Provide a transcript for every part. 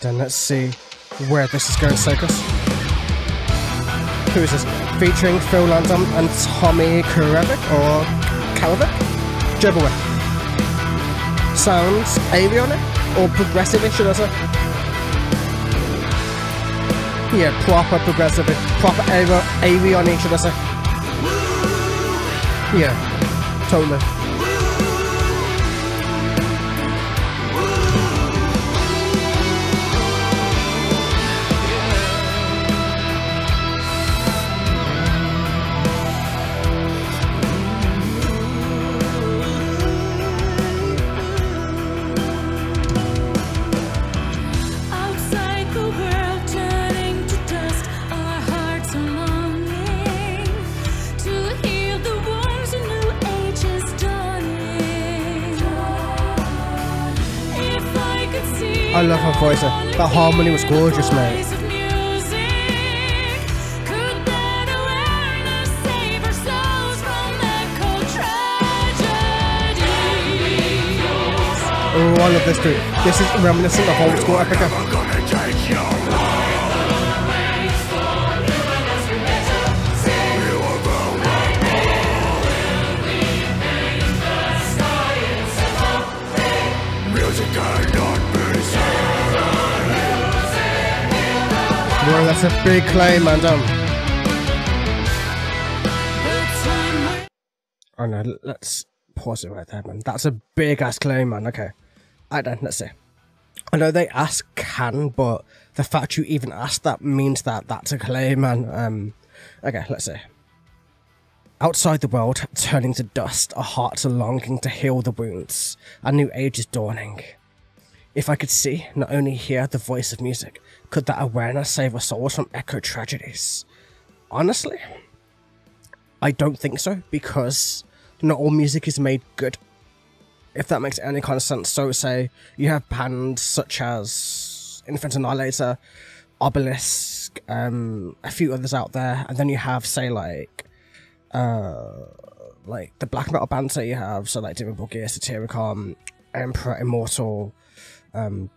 Then let's see where this is going to take us. Who is this? Featuring Phil Landon and Tommy Karevic or Karavic? Whichever way. Sounds avionic or progressive, should I say? Yeah, proper progressive, proper avionic, should I say? Yeah, totally. I love her voice. That harmony was gorgeous, mate. Oh, I love this too. This is reminiscent of old school Epica. Bro, that's a big claim, man. Oh no, let's pause it right there, man. That's a big ass claim, man. Okay. Alright then, let's see. I know they ask can, but the fact you even ask that means that that's a claim, man. Okay, let's see. Outside the world, turning to dust, our hearts are longing to heal the wounds. A new age is dawning. If I could see, not only hear the voice of music, could that awareness save our souls from echo tragedies? Honestly, I don't think so, because not all music is made good. If that makes any kind of sense. So say you have bands such as Infant Annihilator, Obelisk, a few others out there, and then you have say like the black metal bands that you have, so like Demon Gear, Satyricon, Emperor, Immortal, and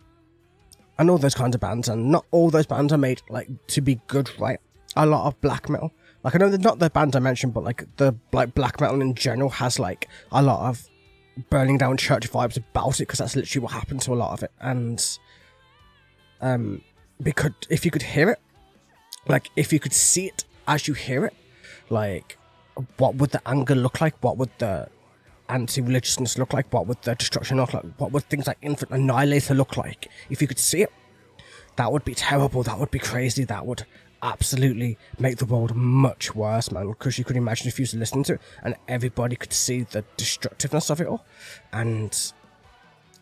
all those kinds of bands, and not all those bands are made like to be good, right? A lot of black metal, like I know they're not the bands I mentioned, but like the black metal in general has like a lot of burning down church vibes about it, because that's literally what happened to a lot of it. And because if you could hear it, like if you could see it as you hear it, like what would the anger look like? What would the anti-religiousness look like? What would the destruction look like? What would things like Infant Annihilator look like? If you could see it, that would be terrible. That would be crazy. That would absolutely make the world much worse, man, because you could imagine if you was listening to it and everybody could see the destructiveness of it all. And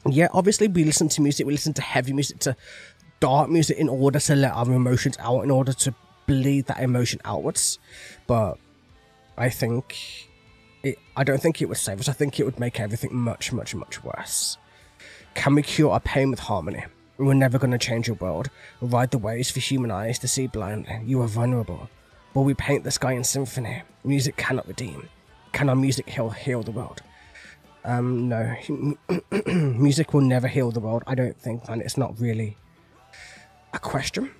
yeah, obviously we listen to music, we listen to heavy music, to dark music in order to let our emotions out, in order to bleed that emotion outwards. But I don't think it would save us. I think it would make everything much, much, much worse. Can we cure our pain with harmony? We're never going to change your world. Ride the waves for human eyes to see blindly. You are vulnerable. But we paint the sky in symphony. Music cannot redeem. Can our music heal the world? No. Music will never heal the world, I don't think, and it's not really a question.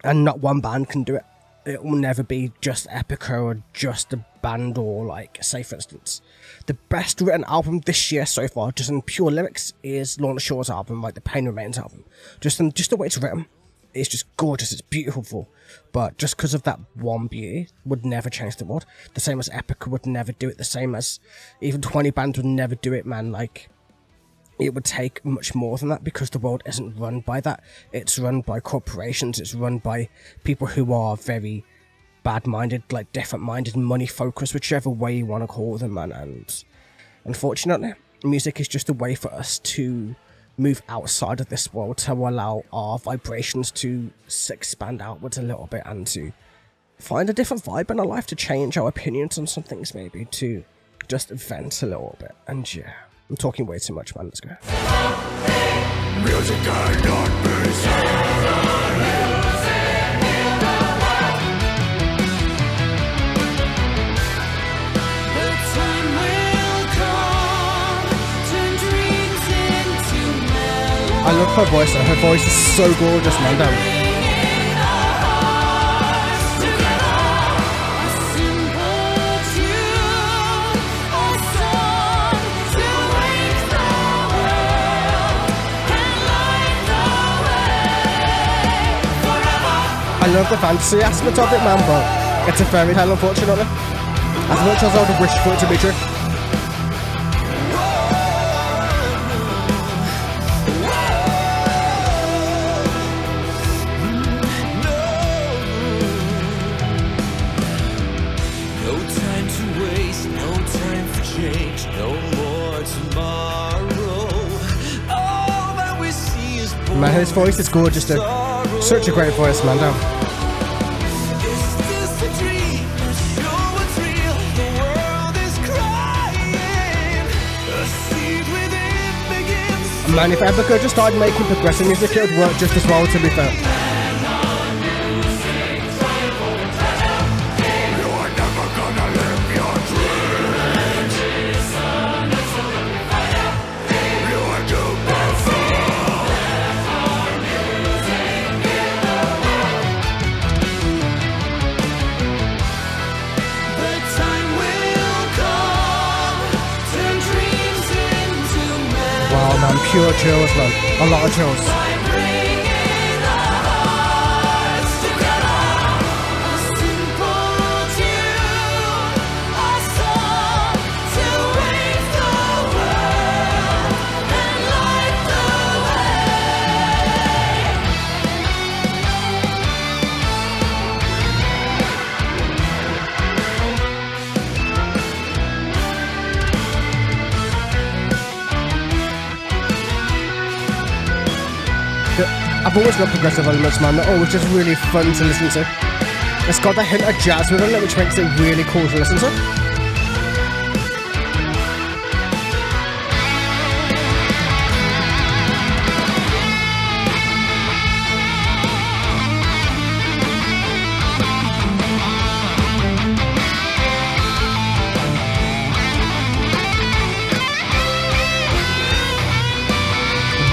And not one band can do it. It will never be just Epica or just a band, or like, say for instance, the best written album this year so far, just in pure lyrics, is Lorna Shore's album, like the Pain Remains album. Just the way it's written, it's just gorgeous, it's beautiful. But just because of that one beauty, would never change the world. The same as Epica would never do it, the same as even 20 bands would never do it, man. Like, it would take much more than that, because the world isn't run by that. It's run by corporations, it's run by people who are very bad-minded, like different-minded, money-focused, whichever way you want to call them, man. And unfortunately, music is just a way for us to move outside of this world, to allow our vibrations to expand outwards a little bit, and to find a different vibe in our life, to change our opinions on some things, maybe, to just vent a little bit. And yeah, I'm talking way too much, man. Let's go. Music cannot be silent. I love her voice though. Her voice is so gorgeous, man. Damn. I love the fantasy aspect of it, man, but it's a fairy tale, unfortunately. As much as I would have wished for it to be true. No time to waste, no time for change, no more tomorrow. All that we see is man, his voice is gorgeous, dude. Such a great voice, man. Damn. Man, if Epica just started making progressive music, it would work just as well, to be fair. Wow, man, pure chills, man. A lot of chills. I've always loved progressive elements, man. They're always just really fun to listen to. It's got that hint of jazz within it, which makes it really cool to listen to.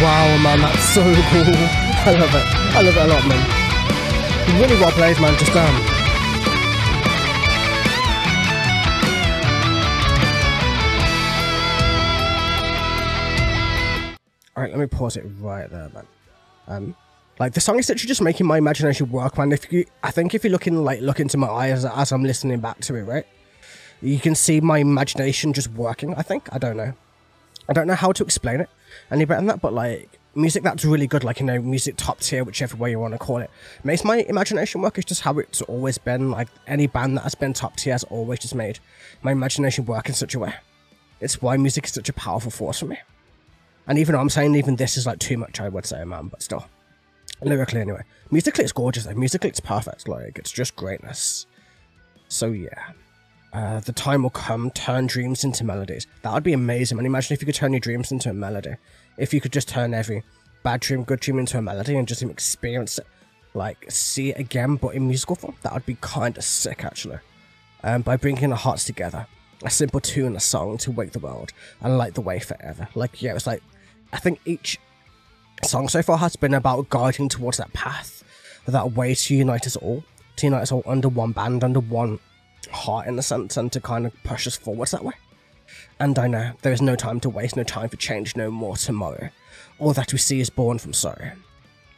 Wow, man, that's so cool. I love it. I love it a lot, man. Really well played, man. Just Alright, let me pause it right there, man. Like, the song is literally just making my imagination work, man. I think if you look into my eyes as I'm listening back to it, right? You can see my imagination just working, I think. I don't know. I don't know how to explain it any better than that, but like, music that's really good, like, you know, music top tier, whichever way you want to call it, makes my imagination work. It's just how it's always been. Like, any band that has been top tier has always just made my imagination work in such a way. It's why music is such a powerful force for me. And even though I'm saying even this is like too much, I would say, man, but still. Lyrically, anyway. Musically, it's gorgeous, though. Musically, it's perfect. Like, it's just greatness. So, yeah. The time will come, turn dreams into melodies. That would be amazing, man. Imagine if you could turn your dreams into a melody. If you could just turn every bad dream, good dream into a melody and just experience it. Like, see it again, but in musical form. That would be kind of sick, actually. By bringing our hearts together. A simple tune, a song to wake the world and light the way forever. Like, yeah, it's like, I think each song so far has been about guiding towards that path. That way to unite us all. To unite us all under one band, under one heart in a sense, and to kind of push us forwards that way. And I know there is no time to waste, no time for change, no more tomorrow. All that we see is born from sorrow.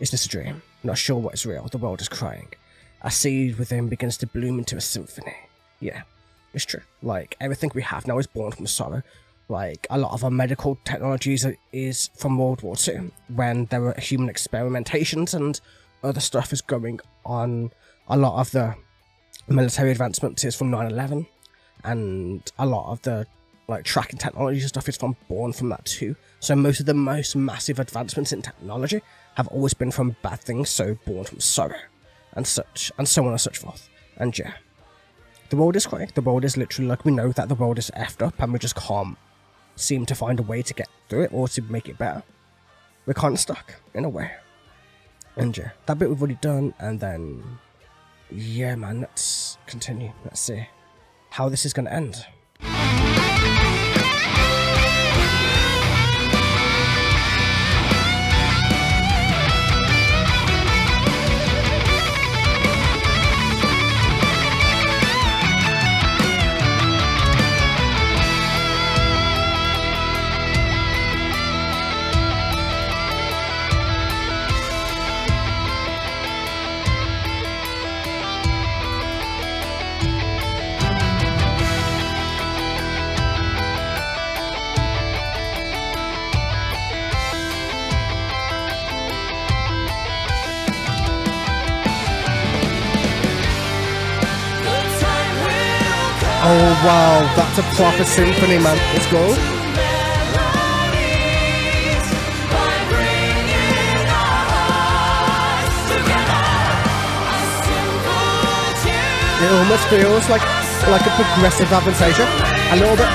Is this a dream? Not sure what is real, the world is crying. A seed within begins to bloom into a symphony. Yeah, it's true. Like, everything we have now is born from sorrow. Like, a lot of our medical technologies is from World War II, when there were human experimentations and other stuff is going on. A lot of the military advancements is from 9/11, and a lot of the like tracking technology and stuff is born from that too. So most of the most massive advancements in technology have always been from bad things, so born from sorrow and such, and so on and such forth. And yeah, the world is crying. The world is literally, like, we know that the world is effed up and we just can't seem to find a way to get through it or to make it better. We're kind of stuck in a way. And yeah, that bit we've already done, and then yeah, man, let's continue. Let's see how this is going to end. Oh wow, that's a proper symphony, man. Let's go. It almost feels like a progressive Avantasia, a little bit.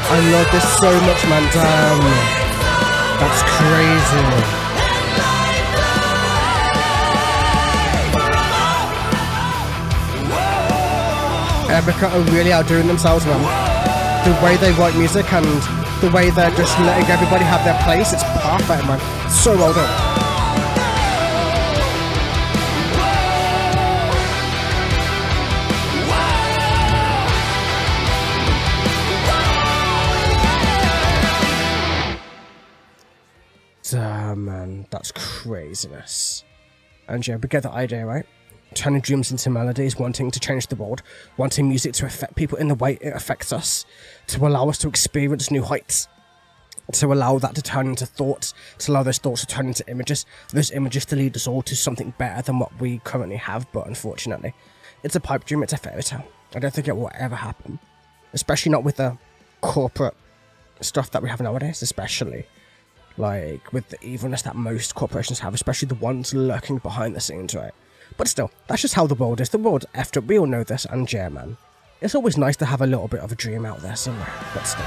I love this so much, man. Damn. That's crazy. Epica are really outdoing themselves, man. The way they write music and the way they're just letting everybody have their place, it's perfect, man. So well done. Man, that's craziness. And yeah, we get the idea, right? Turning dreams into melodies, wanting to change the world, wanting music to affect people in the way it affects us, to allow us to experience new heights, to allow that to turn into thoughts, to allow those thoughts to turn into images, those images to lead us all to something better than what we currently have. But unfortunately, it's a pipe dream, it's a fairy tale. I don't think it will ever happen, especially not with the corporate stuff that we have nowadays, especially like with the evilness that most corporations have, especially the ones lurking behind the scenes, right? But still, that's just how the world is. The world's effed up, we all know this, and yeah, man, it's always nice to have a little bit of a dream out there somewhere, but still.